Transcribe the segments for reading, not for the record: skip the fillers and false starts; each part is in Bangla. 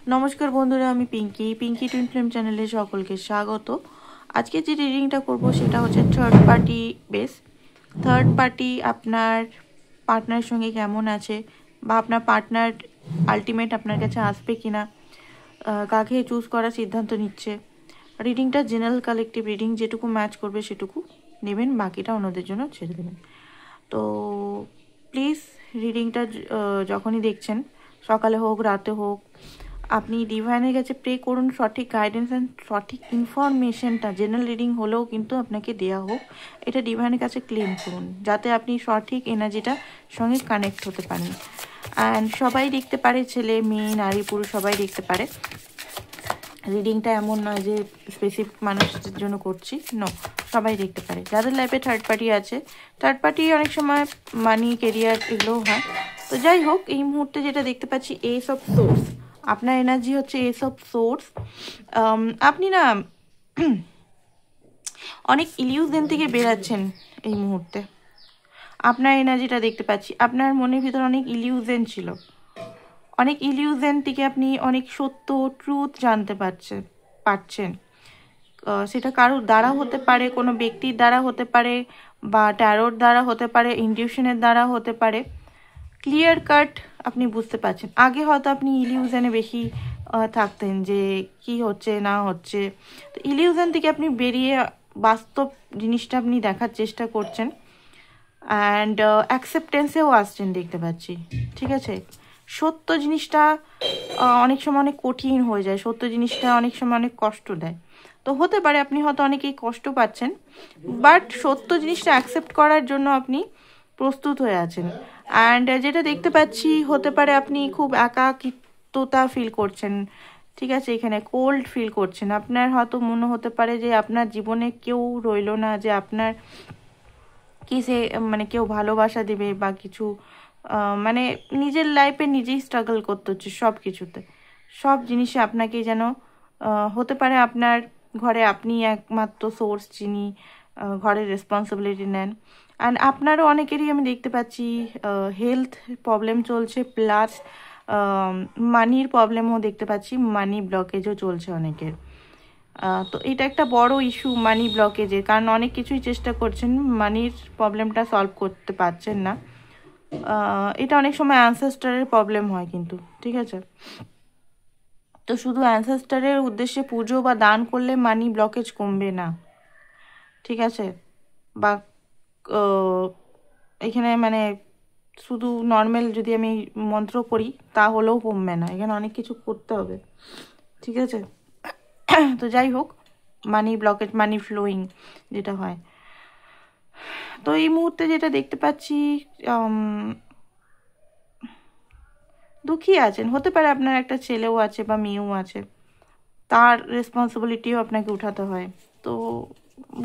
নমস্কার বন্ধুরা, আমি পিঙ্কি টুইন ফ্লেম চ্যানেলে সকলকে স্বাগত। আজকে যে রিডিংটা করব সেটা হচ্ছে third party base. Third party আপনার পার্টনারের সঙ্গে কেমন আছে, বা আপনার পার্টনার আলটিমেট আপনার কাছে আসবে কিনা, কাকে চুজ করার সিদ্ধান্ত নিচ্ছে। রিডিংটা জেনারেল কালেকটিভ রিডিং, যেটুকু ম্যাচ করবে সেটুকু নেবেন, বাকিটা অন্যদের জন্য ছেড়ে দেবেন। তো প্লিজ রিডিংটা যখনই দেখছেন, সকালে হোক রাতে হোক, আপনি ডিভাইনের কাছে প্রে করুন সঠিক গাইডেন্স অ্যান্ড সঠিক ইনফরমেশনটা জেনারেল রিডিং হলেও কিন্তু আপনাকে দেওয়া হোক, এটা ডিভাইনের কাছে ক্লেম করুন, যাতে আপনি সঠিক এনার্জিটার সঙ্গে কানেক্ট হতে পারেন। অ্যান্ড সবাই দেখতে পারে, ছেলে মেয়ে নারী পুরুষ সবাই দেখতে পারে। রিডিংটা এমন নয় যে স্পেসিফিক মানুষদের জন্য করছি, নো, সবাই দেখতে পারে। যাদের লাইফে থার্ড পার্টি আছে, থার্ড পার্টি অনেক সময় মানি কেরিয়ার এগুলোও হয়। তো যাই হোক, এই মুহূর্তে যেটা দেখতে পাচ্ছি, এস অফ সোর্স, আপনার এনার্জি হচ্ছে এস অফ সোর্স। আপনি না অনেক ইলিউশন থেকে বেরাচ্ছেন এই মুহূর্তে। আপনার এনার্জিটা দেখতে পাচ্ছি, আপনার মনের ভিতর অনেক ইলিউশন ছিল, অনেক ইলিউশন থেকে আপনি অনেক সত্য ট্রুথ জানতে পারছেন। সেটা কারোর দ্বারা হতে পারে, কোনো ব্যক্তির দ্বারা হতে পারে, বা ট্যারোর দ্বারা হতে পারে, ইনটিউশনের দ্বারা হতে পারে। ক্লিয়ার কাট আপনি বুঝতে পারছেন। আগে হয়তো আপনি ইলিউশনে বেশি থাকতেন যে কি হচ্ছে না হচ্ছে, তো ইলিউশন থেকে আপনি বেরিয়ে বাস্তব জিনিসটা আপনি দেখার চেষ্টা করছেন। অ্যান্ড অ্যাকসেপ্টেন্সেও আসছেন দেখতে পাচ্ছি, ঠিক আছে। সত্য জিনিসটা অনেক সময় অনেক কঠিন হয়ে যায়, সত্য জিনিসটা অনেক সময় অনেক কষ্ট দেয়। তো হতে পারে আপনি হয়তো অনেকেই কষ্ট পাচ্ছেন, বাট সত্য জিনিসটা অ্যাকসেপ্ট করার জন্য আপনি প্রস্তুত হয়ে আছেন। অ্যান্ড যেটা দেখতে পাচ্ছি, হতে পারে আপনি খুব একাকিত্বতা ফিল করছেন, ঠিক আছে, এখানে কোল্ড ফিল করছেন। আপনার হয়তো মনে হতে পারে যে আপনার জীবনে কেউ রইলো না, যে আপনার কিসে মানে কেউ ভালোবাসা দেবে বা কিছু, মানে নিজের লাইফে নিজেই স্ট্রাগল করতে হচ্ছে সব কিছুতে, সব জিনিসে আপনাকে যেন হতে পারে আপনার ঘরে আপনি একমাত্র সোর্স যিনি ঘরের রেসপন্সিবিলিটি নেন। অ্যান্ড আপনারও অনেকেরই আমি দেখতে পাচ্ছি হেলথ প্রবলেম চলছে, প্লাস মানির প্রবলেমও দেখতে পাচ্ছি, মানি ব্লকেজও চলছে অনেকের। তো এটা একটা বড় ইস্যু মানি ব্লকেজের, কারণ অনেক কিছুই চেষ্টা করছেন, মানির প্রবলেমটা সলভ করতে পারছেন না। এটা অনেক সময় অ্যানসেস্টারের প্রবলেম হয় কিন্তু, ঠিক আছে। তো শুধু অ্যানসেস্টারের উদ্দেশ্যে পুজো বা দান করলে মানি ব্লকেজ কমবে না, ঠিক আছে। বা এখানে মানে শুধু নর্মাল যদি আমি মন্ত্র করি তাহলেও কমবে না, এখানে অনেক কিছু করতে হবে, ঠিক আছে। তো যাই হোক, মানি ব্লকেজ, মানি ফ্লোয়িং যেটা হয়। তো এই মুহূর্তে যেটা দেখতে পাচ্ছি, দুঃখী আছেন। হতে পারে আপনার একটা ছেলেও আছে বা মেয়েও আছে, তার রেসপন্সিবিলিটিও আপনাকে উঠাতে হয়। তো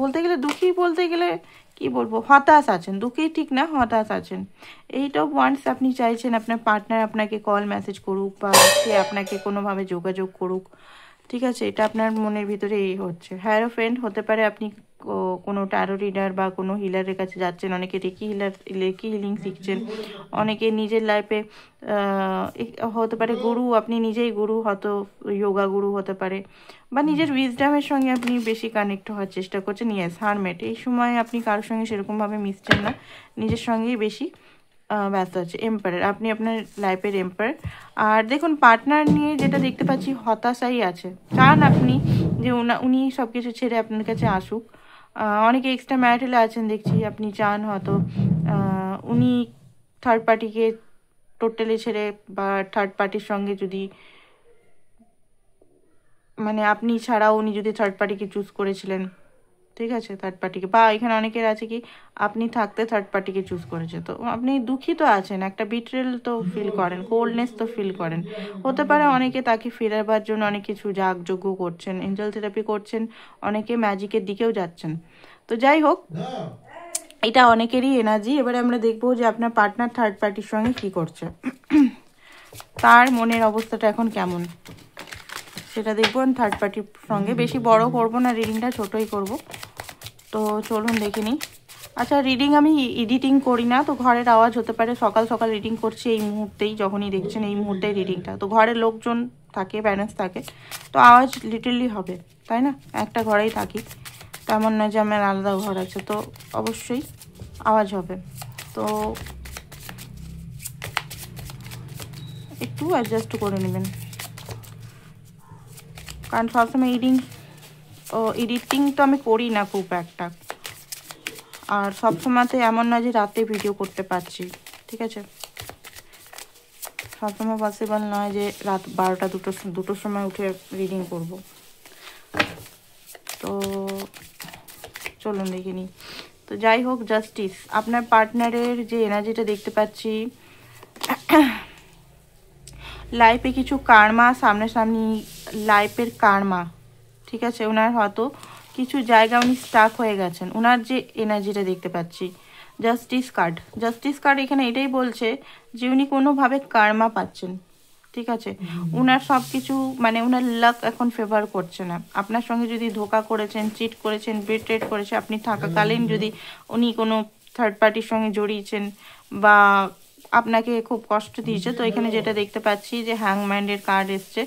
বলতে গেলে দুঃখী, বলতে গেলে কি বলবো, হতাশ আছেন। দুঃখী ঠিক না, হতাশ আছেন। এইটা ওয়ান্স আপনি চাইছেন আপনার পার্টনার আপনাকে কল মেসেজ করুক, বা সে আপনাকে কোনোভাবে যোগাযোগ করুক, ঠিক আছে। এটা আপনার মনের ভিতরে এই হচ্ছে। হায়ারোফেন্ট হতে পারে আপনি কোনো ট্যারো রিডার বা কোনো হিলারের কাছে যাচ্ছেন, অনেকে রেকি হিলিং শিখছেন, অনেকে নিজের লাইফে হতে পারে গুরু, আপনি নিজেই গুরু, হয়তো যোগা গুরু হতে পারে, বা নিজের উইজডামের সঙ্গে আপনি বেশি কানেক্ট হওয়ার চেষ্টা করছেন। ইয়েস, হারমেট, এই সময় আপনি কারোর সঙ্গে সেরকমভাবে মিশছেন না, নিজের সঙ্গেই বেশি ব্যস্ত আছে। এম্পায়ার, আপনি আপনার লাইফের এম্পায়ার। আর দেখুন, পার্টনার নিয়ে যেটা দেখতে পাচ্ছি, হতাশাই আছে। চান আপনি যে উনি সব কিছু ছেড়ে আপনার কাছে আসুক। অনেকে এক্সট্রা ম্যারিটালে আছেন দেখছি, আপনি চান হয়তো উনি থার্ড পার্টিকে টোটালি ছেড়ে, বা থার্ড পার্টির সঙ্গে যদি, মানে আপনি ছাড়াও উনি যদি থার্ড পার্টিকে চুজ করেছিলেন, ঠিক আছে, থার্ড পার্টিকে, বা এখানে অনেকের আছে কি আপনি থাকতে থার্ড পার্টিকে চুজ করেছে, তো আপনি দুঃখী তো আছেন, একটা বিট্রেল তো ফিল করেন, কোল্ডনেস তো ফিল করেন। হতে পারে অনেকে তাকে ফেরাবার জন্য অনেক কিছু যাগযজ্ঞ করছেন, এঞ্জেল থেরাপি করছেন, অনেকে ম্যাজিকের দিকেও যাচ্ছেন। তো যাই হোক, এটা অনেকেরই এনার্জি। এবারে আমরা দেখবো যে আপনার পার্টনার থার্ড পার্টির সঙ্গে কি করছে, তার মনের অবস্থাটা এখন কেমন, সেটা দেখবো। থার্ড পার্টির সঙ্গে বেশি বড় করবো না, রিডিংটা ছোটই করব। তো চলুন দেখে নিই। আচ্ছা, রিডিং আমি এডিটিং করি না, তো ঘরের আওয়াজ হতে পারে, সকাল সকাল রিডিং করছি এই মুহূর্তেই, যখনই দেখছেন এই মুহূর্তেই রিডিংটা, তো ঘরের লোকজন থাকে, ব্যালেন্স থাকে, তো আওয়াজ লিটারলি হবে, তাই না? একটা ঘরেই থাকি, তেমন না যে আমার আলাদা ঘর আছে, তো অবশ্যই আওয়াজ হবে। তো একটু অ্যাডজাস্ট করে নেবেন, কারণ সবসময় এডিটিং তো আমি করি না খুব একটা, আর সবসময়তে এমন না যে রাতে ভিডিও করতে পারছি, ঠিক আছে? সবসময় পসিবল নয় যে রাত 12টা দুটোর সময় উঠে রিডিং করব। তো চলুন দেখে নিই। তো যাই হোক, জাস্টিস, আপনার পার্টনারের যে এনার্জিটা দেখতে পাচ্ছি, লাইফে কিছু কার্মা সামনাসামনি, লাইফের কার্মা, ঠিক আছে? ওনার হয়তো কিছু জায়গা উনি স্টাক হয়ে গেছেন, ওনার যে এনার্জিটা দেখতে পাচ্ছি, জাস্টিস কার্ড এখানে এটাই বলছে যে উনি কোনোভাবে কার্মা পাচ্ছেন, ঠিক আছে? উনার সব কিছু মানে উনার লাক এখন ফেভার করছে না। আপনার সঙ্গে যদি ধোকা করেছেন, চিট করেছেন, বিট্রেট করেছে, আপনি থাকাকালীন যদি উনি কোনো থার্ড পার্টির সঙ্গে জড়িয়েছেন বা আপনাকে খুব কষ্ট দিয়েছে, তো এখানে যেটা দেখতে পাচ্ছি যে হ্যাংম্যানের কার্ড এসছে,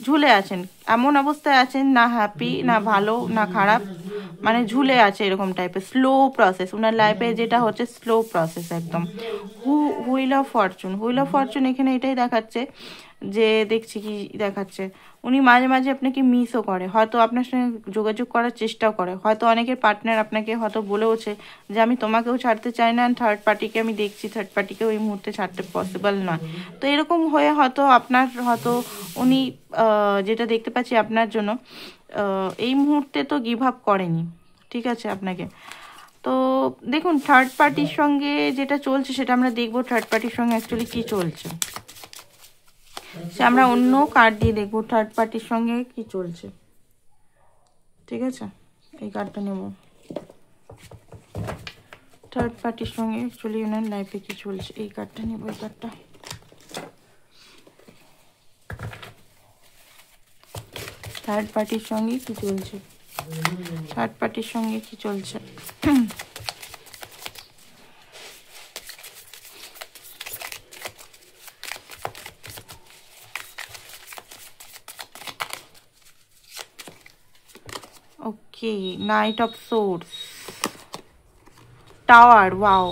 ঝুলে আছেন, এমন অবস্থায় আছেন, না হ্যাপি, না ভালো, না খারাপ, মানে ঝুলে আছে এরকম টাইপের। স্লো প্রসেস ওনার লাইফে যেটা হচ্ছে, স্লো প্রসেস একদম। হুইল অফ ফরচুন এখানে এটাই দেখাচ্ছে যে, দেখছি কি দেখাচ্ছে, উনি মাঝে মাঝে আপনাকে মিসও করে, হয়তো আপনার সঙ্গে যোগাযোগ করার চেষ্টাও করে, হয়তো অনেকের পার্টনার আপনাকে হয়তো বলেওছে যে আমি তোমাকেও ছাড়তে চাই না, থার্ড পার্টিকে আমি দেখছি, থার্ড পার্টিকে ওই মুহূর্তে ছাড়তে পসিবল নয়। তো এরকম হয়ে হয়তো আপনার হয়তো উনি যেটা দেখতে পাচ্ছি আপনার জন্য এই মুহূর্তে তো গিভ আপ করেনি, ঠিক আছে আপনাকে। তো দেখুন, থার্ড পার্টির সঙ্গে যেটা চলছে সেটা আমরা দেখবো, থার্ড পার্টির সঙ্গে অ্যাকচুয়ালি কি চলছে সে আমরা অন্য কার্ড দিয়ে দেখবো, থার্ড পার্টির সঙ্গে কি চলছে, ঠিক আছে? এই কার্ডটা নেব, থার্ড পার্টির সঙ্গে অ্যাকচুয়ালি ওনার লাইফে কি চলছে, এই কার্ডটা নেব, এই কার্ডটা। থার্ড পার্টির সঙ্গে কি চলছে, থার্ড পার্টির সঙ্গে কি চলছে। Okay, knight of source, tower, wow,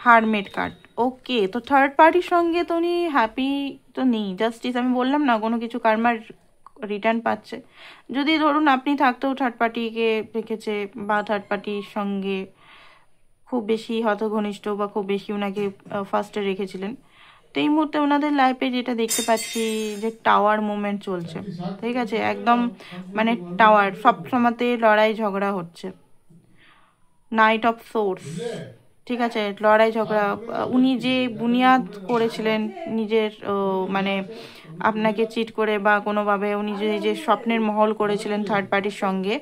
hermit card. Okay, তো থার্ড পার্টির সঙ্গে তো উনি হ্যাপি তো নেই, জাস্টিস আমি বললাম না, কোনো কিছু কার্মার রিটার্ন পাচ্ছে। যদি ধরুন আপনি থাকতেও থার্ড পার্টিকে রেখেছে, বা থার্ড পার্টির সঙ্গে খুব বেশি হয়তো ঘনিষ্ঠ বা খুব বেশি ওনাকে ফার্স্টে রেখেছিলেন, তো এই মুহূর্তে ওনাদের লাইফে যেটা দেখতে পাচ্ছি যে টাওয়ার মুভমেন্ট চলছে, ঠিক আছে? একদম মানে টাওয়ার, সব সময়তে লড়াই ঝগড়া হচ্ছে, নাইট অফ সোর্স, ঠিক আছে? লড়াই ঝগড়া, উনি যে বুনিয়াদ করেছিলেন নিজের মানে আপনাকে চিট করে বা কোনোভাবে উনি যে স্বপ্নের মহল করেছিলেন থার্ড পার্টির সঙ্গে,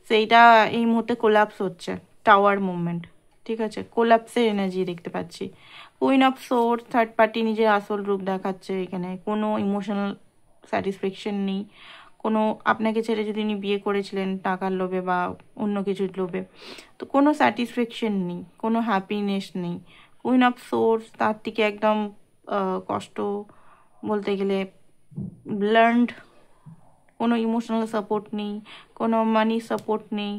সেইটা এই মুহূর্তে কোলাপস হচ্ছে, টাওয়ার মুভমেন্ট, ঠিক আছে? কোলাপসের এনার্জি দেখতে পাচ্ছি। Queen of swords, third party নিজের আসল রূপ দেখাচ্ছে এখানে, কোনো ইমোশনাল স্যাটিসফ্যাকশন নেই, কোনো আপনাকে ছেড়ে যদি উনি বিয়ে করেছিলেন টাকার লোভে বা অন্য কিছুর লোভে, তো কোনো স্যাটিসফ্যাকশন নেই, কোনো হ্যাপিনেস নেই। কুইন অফ সোর্স তার থেকে একদম কষ্ট বলতে গেলে লার্নড, কোনো ইমোশনাল সাপোর্ট নেই, কোনো মানি সাপোর্ট নেই,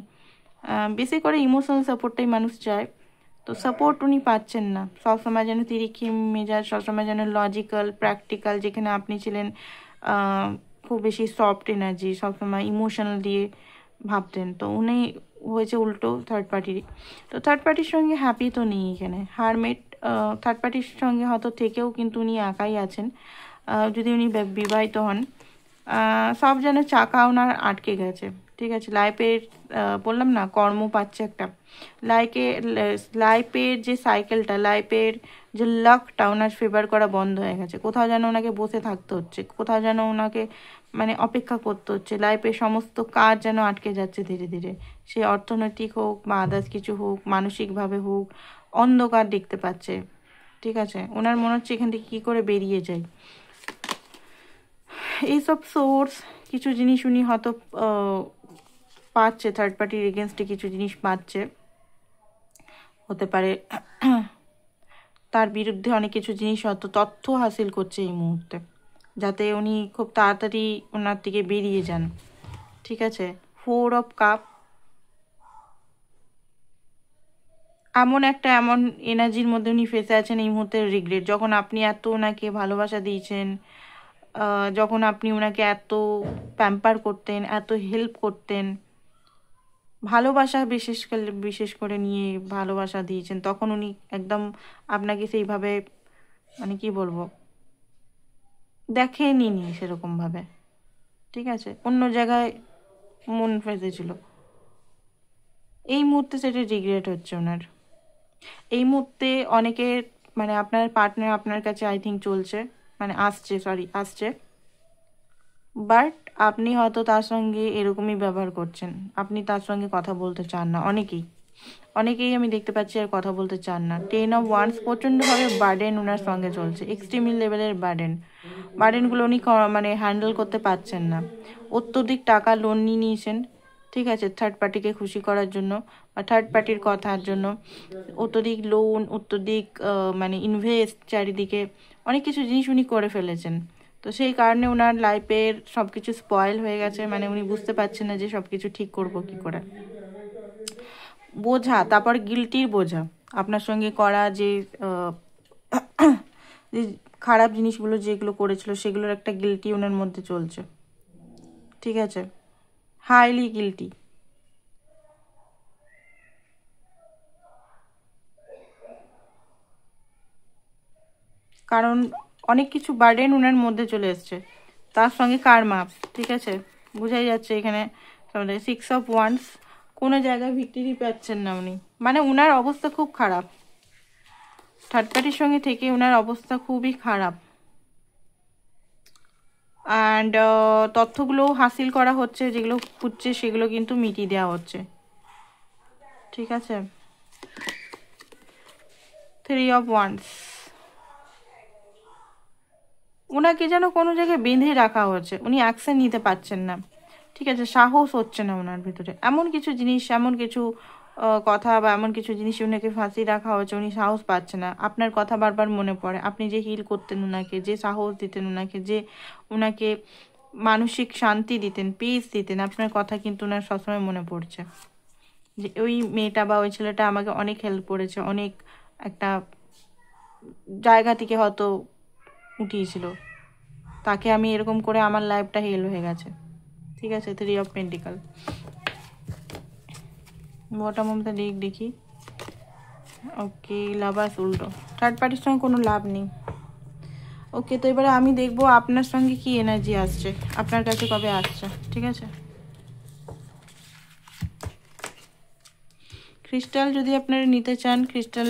বেশি করে ইমোশনাল সাপোর্টটাই মানুষ চায়, তো সাপোর্ট উনি পাচ্ছেন না। সবসময় যেন তিরিক্ষি মেজাজ, সবসময় যেন লজিক্যাল প্র্যাকটিক্যাল, যেখানে আপনি ছিলেন খুব বেশি সফট এনার্জি, সবসময় ইমোশনাল দিয়ে ভাবতেন, তো উনি হয়েছে উল্টো থার্ড পার্টিরই। তো থার্ড পার্টির সঙ্গে হ্যাপি তো নেই এখানে, হারমেট, থার্ড পার্টির সঙ্গে হয়তো থেকেও কিন্তু উনি একাই আছেন, যদি উনি বিবাহিত হন। সব যেন চাকা ওনার আটকে গেছে, ঠিক আছে? লাইফের বললাম না, কর্ম পাচ্ছে একটা, লাইফের যে সাইকেলটা, লাইফের যে লাকটা ওনার ফেভার করা বন্ধ হয়ে গেছে, কোথাও যেন ওনাকে বসে থাকতে হচ্ছে, কোথাও যেন ওনাকে মানে অপেক্ষা করতে হচ্ছে, লাইফের সমস্ত কাজ যেন আটকে যাচ্ছে ধীরে ধীরে, সে অর্থনৈতিক হোক বা আদার্স কিছু হোক, মানসিকভাবে হোক, অন্ধকার দেখতে পাচ্ছে, ঠিক আছে? ওনার মনে হচ্ছে এখান থেকে কী করে বেরিয়ে যায়। এইসব সোর্স কিছু জিনিস উনি হয়তো পাচ্ছে, থার্ড পার্টির এগেনস্টে কিছু জিনিস পাচ্ছে, হতে পারে তার বিরুদ্ধে অনেক কিছু জিনিস হয়তো তথ্য হাসিল করছে এই মুহূর্তে, যাতে উনি খুব তাড়াতাড়ি ওনার থেকে বেরিয়ে যান। ঠিক আছে, 4 অফ কাপ, এমন এনার্জির মধ্যে উনি ফেসে আছেন এই মুহূর্তে, রিগ্রেট। যখন আপনি এত ওনাকে ভালোবাসা দিয়েছেন, যখন আপনি ওনাকে এত প্যাম্পার করতেন, এত হেল্প করতেন, ভালোবাসা বিশেষ করে নিয়ে ভালোবাসা দিয়েছেন, তখন উনি একদম আপনাকে সেইভাবে মানে কি বলবো দেখেনি সেরকমভাবে। ঠিক আছে, অন্য জায়গায় মন ফেসেছিল। এই মুহূর্তে সেটা রিগ্রেট হচ্ছে ওনার। এই মুহূর্তে অনেকের মানে আপনার পার্টনার আপনার কাছে আই থিঙ্ক চলছে, মানে আসছে, বাট আপনি হয়তো তার সঙ্গে এরকমই ব্যবহার করছেন, আপনি তার সঙ্গে কথা বলতে চান না। অনেকেই আমি দেখতে পাচ্ছি আর কথা বলতে চান না। 10 অফ ওয়ান্স, প্রচণ্ডভাবে বার্ডেন ওনার সঙ্গে চলছে, এক্সট্রিম লেভেলের বার্ডেনগুলো উনি মানে হ্যান্ডেল করতে পারছেন না। অত্যধিক টাকা লোন নিয়ে নিয়েছেন, ঠিক আছে, থার্ড পার্টিকে খুশি করার জন্য বা থার্ড পার্টির কথার জন্য। অত্যধিক লোন, অত্যধিক মানে ইনভেস্ট, চারিদিকে অনেক কিছু জিনিস উনি করে ফেলেছেন। তো সেই কারণে ওনার লাইফের সব কিছু স্পয়েল হয়ে গেছে, মানে উনি বুঝতে পারছেন না যে সব কিছু ঠিক করবো কী করে। বোঝা, তারপর গিল্টির বোঝা, আপনার সঙ্গে করা যে যে খারাপ জিনিসগুলো যেগুলো করেছিল সেগুলোর একটা গিল্টি ওনার মধ্যে চলছে। ঠিক আছে, হাইলি গিল্টি। কারণ অনেক কিছু বার্ডেন ওনার মধ্যে চলে এসছে, তার সঙ্গে কার্মা। ঠিক আছে, বোঝাই যাচ্ছে এখানে 6 অফ ওয়ান্স, কোনো জায়গায় ভিক্টরি পাচ্ছেন না উনি, মানে ওনার অবস্থা খুব খারাপ। থার্ড পার্টির সঙ্গে থেকে ওনার অবস্থা খুবই খারাপ। অ্যান্ড তথ্যগুলো হাসিল করা হচ্ছে, যেগুলো খুঁজছে সেগুলো কিন্তু মিটিয়ে দেওয়া হচ্ছে। ঠিক আছে, 3 অফ ওয়ান্স, ওনাকে যেন কোনো জায়গায় বেঁধে রাখা হচ্ছে, উনি অ্যাকশন নিতে পারছেন না। ঠিক আছে, সাহস হচ্ছে না ওনার ভিতরে, এমন কিছু জিনিস, এমন কিছু কথা বা এমন কিছু জিনিস ওনাকে ফাঁসিয়ে রাখা হচ্ছে, উনি সাহস পাচ্ছে না। আপনার কথা বারবার মনে পড়ে, আপনি যে হিল করতেন ওনাকে, যে সাহস দিতেন ওনাকে, যে ওনাকে মানসিক শান্তি দিতেন, পিস দিতেন, আপনার কথা কিন্তু ওনার সবসময় মনে পড়ছে। যে ওই মেয়েটা বা ওই ছেলেটা আমাকে অনেক হেল্প করেছে, অনেক একটা জায়গা থেকে হয়তো উঠিয়েছিল, তাকে আমি এরকম করে আমার লাইফটা হেল হয়ে গেছে। ঠিক আছে, 3 of pentacle. Bottom of the deck দেখি। ওকে, লাভার্স উল্টো, থার্ড পার্টির সঙ্গে কোনো লাভ নেই। ওকে, তো এবারে আমি দেখবো আপনার সঙ্গে কি এনার্জি আসছে, আপনার কাছে কবে আসছে। ঠিক আছে, ক্রিস্টাল যদি আপনারা নিতে চান, ক্রিস্টাল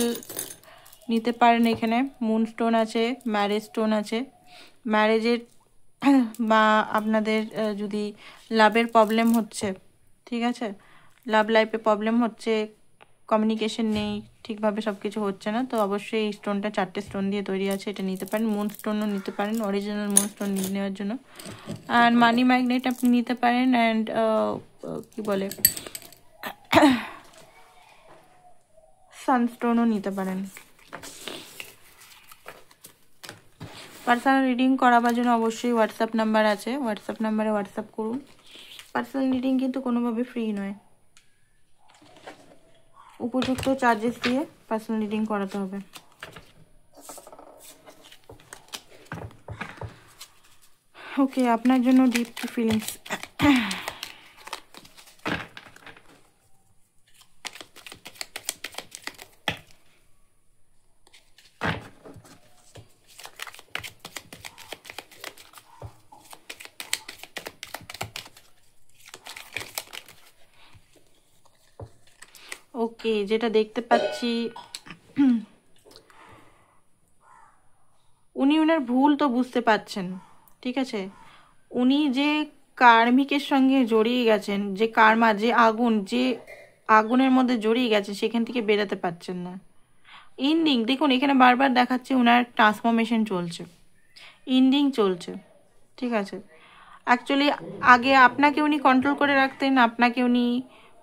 নিতে পারেন। এখানে মুন স্টোন আছে, ম্যারেজ স্টোন আছে। ম্যারেজের বা আপনাদের যদি লাভের প্রবলেম হচ্ছে, ঠিক আছে, লাভ লাইফে প্রবলেম হচ্ছে, কমিউনিকেশন নেই ঠিকভাবে, সব কিছু হচ্ছে না, তো অবশ্যই এই স্টোনটা 4টে স্টোন দিয়ে তৈরি আছে, এটা নিতে পারেন। মুন স্টোনও নিতে পারেন, অরিজিনাল মুন স্টোন নেওয়ার জন্য। অ্যান্ড মানি ম্যাগনেট আপনি নিতে পারেন। অ্যান্ড কি বলে সানস্টোনও নিতে পারেন। পার্সোনাল রিডিং করাবার জন্য অবশ্যই হোয়াটসঅ্যাপ নাম্বার আছে, হোয়াটসঅ্যাপ নাম্বারে হোয়াটসঅ্যাপ করুন। পার্সোনাল রিডিং কিন্তু কোনোভাবে ফ্রি নয়, উপযুক্ত চার্জেস দিয়ে পার্সোনাল রিডিং করাতে হবে। ওকে, আপনার জন্য ডিপ ফিলিংস। ওকে, যেটা দেখতে পাচ্ছি উনি ওনার ভুল তো বুঝতে পারছেন। ঠিক আছে, উনি যে কার্মিকের সঙ্গে জড়িয়ে গেছেন, যে কার্মা, যে আগুনের মধ্যে জড়িয়ে গেছেন, সেখান থেকে বেরোতে পারছেন না। ইন্ডিং দেখুন, এখানে বারবার দেখাচ্ছে ওনার ট্রান্সফরমেশন চলছে, ইন্ডিং চলছে। ঠিক আছে, অ্যাকচুয়ালি আগে আপনাকে উনি কন্ট্রোল করে রাখতেন, আপনাকে উনি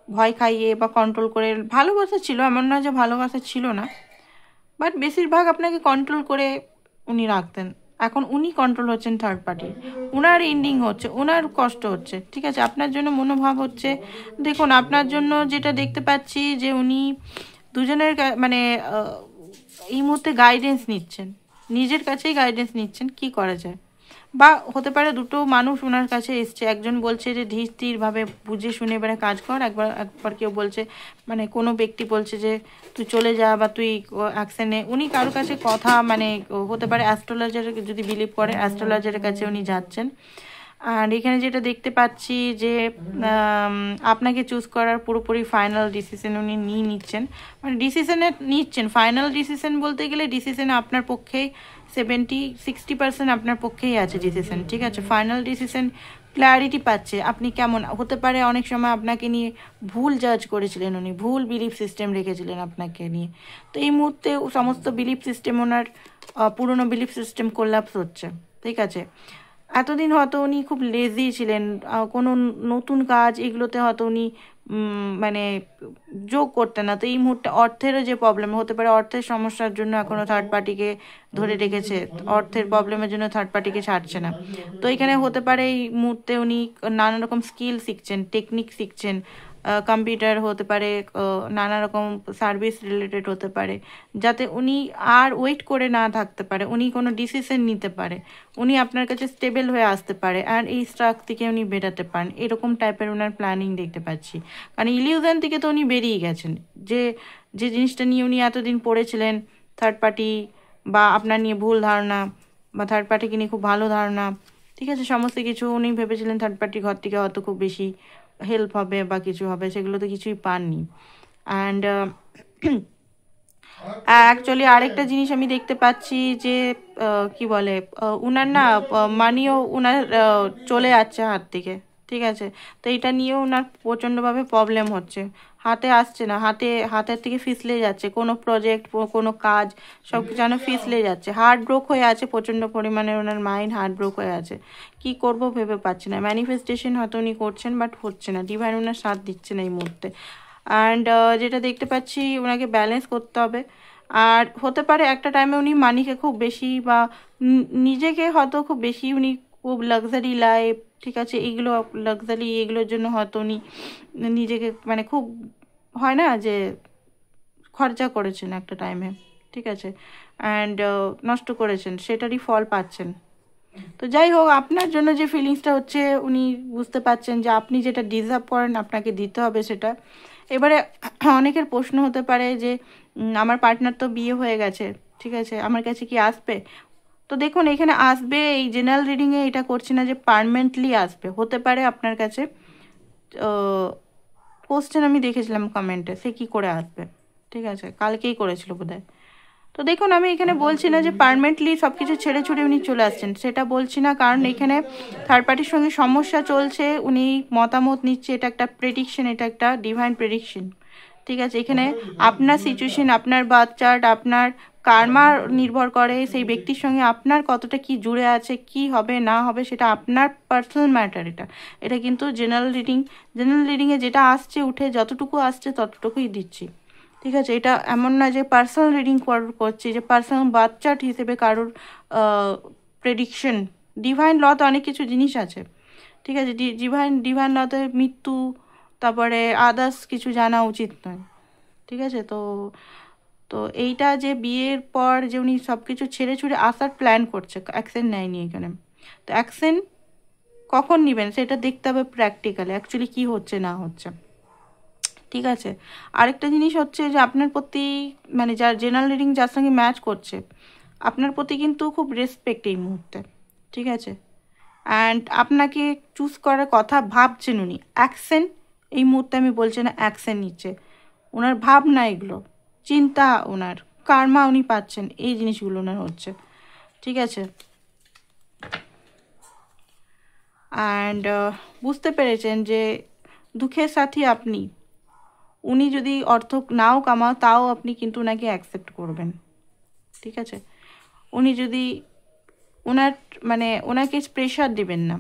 ভয় খাইয়ে বা কন্ট্রোল করে, ভালোবাসা ছিল, এমন নয় যে ভালোবাসা ছিল না, বাট বেশিরভাগ আপনাকে কন্ট্রোল করে উনি রাখতেন। এখন উনি কন্ট্রোল হচ্ছেন থার্ড পার্টি, ওনার এন্ডিং হচ্ছে, ওনার কষ্ট হচ্ছে, ঠিক আছে। আপনার জন্য মনোভাব হচ্ছে, দেখুন আপনার জন্য যেটা দেখতে পাচ্ছি যে উনি দুজনের মানে এই মুহূর্তে গাইডেন্স নিচ্ছেন, নিজের কাছেই গাইডেন্স নিচ্ছেন কি করা যায়। বা হতে পারে দুটো মানুষ ওনার কাছে এসছে, একজন বলছে যে ধীর স্থিরভাবে বুঝে শুনে এবারে কাজ কর, একবার কেউ বলছে মানে কোনো ব্যক্তি বলছে যে তুই চলে যা বা তুই অ্যাকশনে। উনি কারোর কাছে কথা মানে হতে পারে অ্যাস্ট্রোলজার যদি বিলিভ করে অ্যাস্ট্রোলজারের কাছে উনি যাচ্ছেন। আর এখানে যেটা দেখতে পাচ্ছি যে আপনাকে চুজ করার পুরোপুরি ফাইনাল ডিসিশন উনি নিয়ে নিচ্ছেন, মানে ডিসিশনে নিচ্ছেন। ফাইনাল ডিসিশন বলতে গেলে ডিসিশনে আপনার পক্ষেই 60% আপনার পক্ষেই আছে ডিসিশন, ঠিক আছে। ফাইনাল ডিসিশন ক্ল্যারিটি পাচ্ছে আপনি কেমন হতে পারে। অনেক সময় আপনাকে নিয়ে ভুল জাজ করেছিলেন উনি, ভুল বিলিফ সিস্টেম রেখেছিলেন আপনাকে নিয়ে। তো এই মুহূর্তে সমস্ত বিলিফ সিস্টেম ওনার পুরনো বিলিফ সিস্টেম কোল্যাপস হচ্ছে, ঠিক আছে। এতদিন হয়তো উনি খুব লেজি ছিলেন, কোনো নতুন কাজ এগুলোতে হয়তো উনি মানে যোগ করতেন না। তো এই মুহূর্তে অর্থেরও যে প্রবলেম হতে পারে, অর্থের সমস্যার জন্য এখনও থার্ড পার্টিকে ধরে রেখেছে, অর্থের প্রবলেমের জন্য থার্ড পার্টিকে ছাড়ছে না। তো এখানে হতে পারে এই মুহূর্তে উনি নানা রকম স্কিল শিখছেন, টেকনিক শিখছেন, কম্পিউটার হতে পারে, নানা রকম সার্ভিস রিলেটেড হতে পারে, যাতে উনি আর ওয়েট করে না থাকতে পারে, উনি কোনো ডিসিশন নিতে পারে, উনি আপনার কাছে স্টেবল হয়ে আসতে পারে আর এই স্ট্রাক থেকে উনি বেরাতে পারেন, এরকম টাইপের ওনার প্ল্যানিং দেখতে পাচ্ছি। কারণ ইলিউশন থেকে তো উনি বেরিয়ে গেছেন, যে যে জিনিসটা নিয়ে উনি এতদিন পড়েছিলেন, থার্ড পার্টি বা আপনার নিয়ে ভুল ধারণা বা থার্ড পার্টিকে নিয়ে খুব ভালো ধারণা, ঠিক আছে, সমস্ত কিছু উনি ভেবেছিলেন থার্ড পার্টি ঘর থেকে হয়তো খুব বেশি হেল্প হবে বা কিছু হবে, সেগুলো তো কিছুই পাননি। অ্যান্ড অ্যাকচুয়ালি আরেকটা জিনিস আমি দেখতে পাচ্ছি যে কি বলে উনার না মানিও উনার চলে যাচ্ছে হাত থেকে, ঠিক আছে। তো এটা নিয়েও উনার প্রচণ্ডভাবে প্রবলেম হচ্ছে, হাতে আসছে না, হাতের থেকে ফিসলে যাচ্ছে, কোনো প্রজেক্ট কোনো কাজ সব যেন ফিসলে যাচ্ছে, হার্ট ব্রোক হয়ে আছে প্রচণ্ড পরিমাণে, ওনার মাইন্ড হার্ট ব্রোক হয়ে আছে, কি করব ভেবে পাচ্ছে না। ম্যানিফেস্টেশন হয়তো উনি করছেন বাট হচ্ছে না, ডিভাইন ওনার সাথ দিচ্ছে না এই মুহূর্তে। অ্যান্ড যেটা দেখতে পাচ্ছি ওনাকে ব্যালেন্স করতে হবে। আর হতে পারে একটা টাইমে উনি মানিকে খুব বেশি বা নিজেকে হয়তো খুব বেশি উনি খুব লাক্সারি লাইফ, ঠিক আছে, এইগুলো লাক্সারি এগুলোর জন্য হয়তো উনি নিজেকে মানে খুব হয় না যে খরচা করেছেন একটা টাইমে, ঠিক আছে, অ্যান্ড নষ্ট করেছেন, সেটারই ফল পাচ্ছেন। তো যাই হোক, আপনার জন্য যে ফিলিংসটা হচ্ছে উনি বুঝতে পারছেন যে আপনি যেটা ডিজার্ভ করেন আপনাকে দিতে হবে সেটা। এবারে অনেকের প্রশ্ন হতে পারে যে আমার পার্টনার তো বিয়ে হয়ে গেছে, ঠিক আছে, আমার কাছে কি আসবে? তো দেখুন এখানে আসবে, এই জেনারেল রিডিংয়ে এটা করছি না যে পারমানেন্টলি আসবে, হতে পারে আপনার কাছে কোশ্চেন আমি দেখেছিলাম কমেন্টে, সে কী করে আসবে, ঠিক আছে, কালকেই করেছিল বোধহয়। তো দেখুন আমি এখানে বলছি না যে পারমানেন্টলি সব কিছু ছেড়ে ছুড়ে উনি চলে আসছেন, সেটা বলছি না, কারণ এখানে থার্ড পার্টির সঙ্গে সমস্যা চলছে, উনি মতামত নিচ্ছে, এটা একটা প্রেডিকশন, এটা একটা ডিভাইন প্রেডিকশন, ঠিক আছে। এখানে আপনার সিচুয়েশন, আপনার বার্থ চার্ট, আপনার কার্মা নির্ভর করে সেই ব্যক্তির সঙ্গে আপনার কতটা কি জুড়ে আছে, কি হবে না হবে সেটা আপনার পার্সোনাল ম্যাটার। এটা কিন্তু জেনারেল রিডিংয়ে যেটা আসছে উঠে যতটুকু আসছে ততটুকুই দিচ্ছি, ঠিক আছে। এটা এমন না যে পার্সোনাল রিডিং করছি, যে পার্সোনাল বার্থ চার্ট হিসেবে কারোর প্রেডিকশন। ডিভাইন লতে অনেক কিছু জিনিস আছে, ঠিক আছে, ডিভাইন লতে মৃত্যু তারপরে আদার্স কিছু জানা উচিত নয়, ঠিক আছে। তো এইটা যে বিয়ের পর যে উনি সব কিছু ছেড়ে ছুড়ে আসার প্ল্যান করছে, অ্যাকশন নেয়নি এখানে। তো অ্যাকশন কখন নেবেন সেটা দেখতে হবে প্র্যাকটিক্যালি, অ্যাকচুয়ালি কী হচ্ছে না হচ্ছে, ঠিক আছে। আরেকটা জিনিস হচ্ছে যে আপনার প্রতি মানে যার জেনারেল রিডিং যার সঙ্গে ম্যাচ করছে আপনার প্রতি কিন্তু খুব রেসপেক্ট এই মুহূর্তে, ঠিক আছে। অ্যান্ড আপনাকে চুজ করার কথা ভাবছেন উনি, অ্যাকশন এই মুহূর্তে আমি বলছি না অ্যাকশন নিচ্ছে, ওনার ভাবনা এগুলো চিন্তা, ওনার কার্মা উনি পাচ্ছেন, এই জিনিসগুলো ওনার হচ্ছে, ঠিক আছে। অ্যান্ড বুঝতে পেরেছেন যে দুঃখের সাথী আপনি, উনি যদি অর্থ নাও কামাও তাও আপনি কিন্তু ওনাকে অ্যাকসেপ্ট করবেন, ঠিক আছে। উনি যদি ওনার মানে ওনাকে প্রেশার দিবেন না,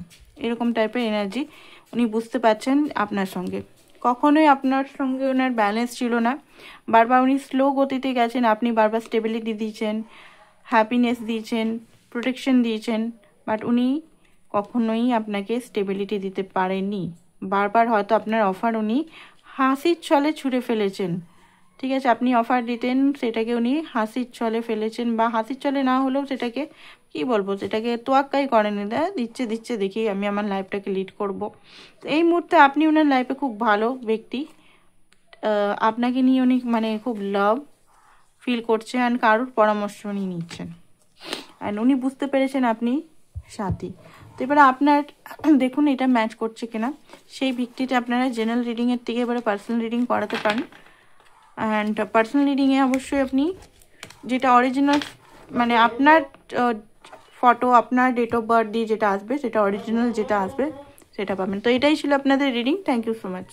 এরকম টাইপের এনার্জি উনি বুঝতে পারছেন আপনার সঙ্গে। কখনোই আপনার সঙ্গে ওনার ব্যালেন্স ছিল না, বারবার উনি স্লো গতিতে গেছেন, আপনি বারবার স্টেবিলিটি দিয়েছেন, হ্যাপিনেস দিয়েছেন, প্রোটেকশন দিয়েছেন, বাট উনি কখনোই আপনাকে স্টেবিলিটি দিতে পারেননি। বারবার হয়তো আপনার অফার উনি হাসির ছলে ছুঁড়ে ফেলেছেন, ঠিক আছে? আপনি অফার দিতেন, সেটাকে উনি হাসির ছলে ফেলেছেন, বা হাসির ছলে না হলেও সেটাকে কি বলবো, সেটাকে তোয়াক্কাই করেনি, দিচ্ছে দেখি আমি আমার লাইফটাকে লিড করব। এই মুহূর্তে আপনি ওনার লাইফে খুব ভালো ব্যক্তি, আপনাকে নিয়ে উনি মানে খুব লাভ ফিল করছে, অ্যান্ড কারোর পরামর্শ উনি নিচ্ছেন, অ্যান্ড উনি বুঝতে পেরেছেন আপনি সাথী। তো এবারে আপনার দেখুন এটা ম্যাচ করছে কিনা, সেই ভিত্তিতে আপনারা জেনারেল রিডিংয়ের থেকে এবারে পার্সোনাল রিডিং করাতে পারেন। অ্যান্ড পার্সোনাল রিডিংয়ে অবশ্যই আপনি যেটা অরিজিনাল, মানে আপনার ফটো, আপনার ডেট অফ বার্থ দিয়ে যেটা আসবে, সেটা অরিজিনাল যেটা আসবে সেটা পাবেন। তো এটাই ছিল আপনাদের reading. Thank you so much.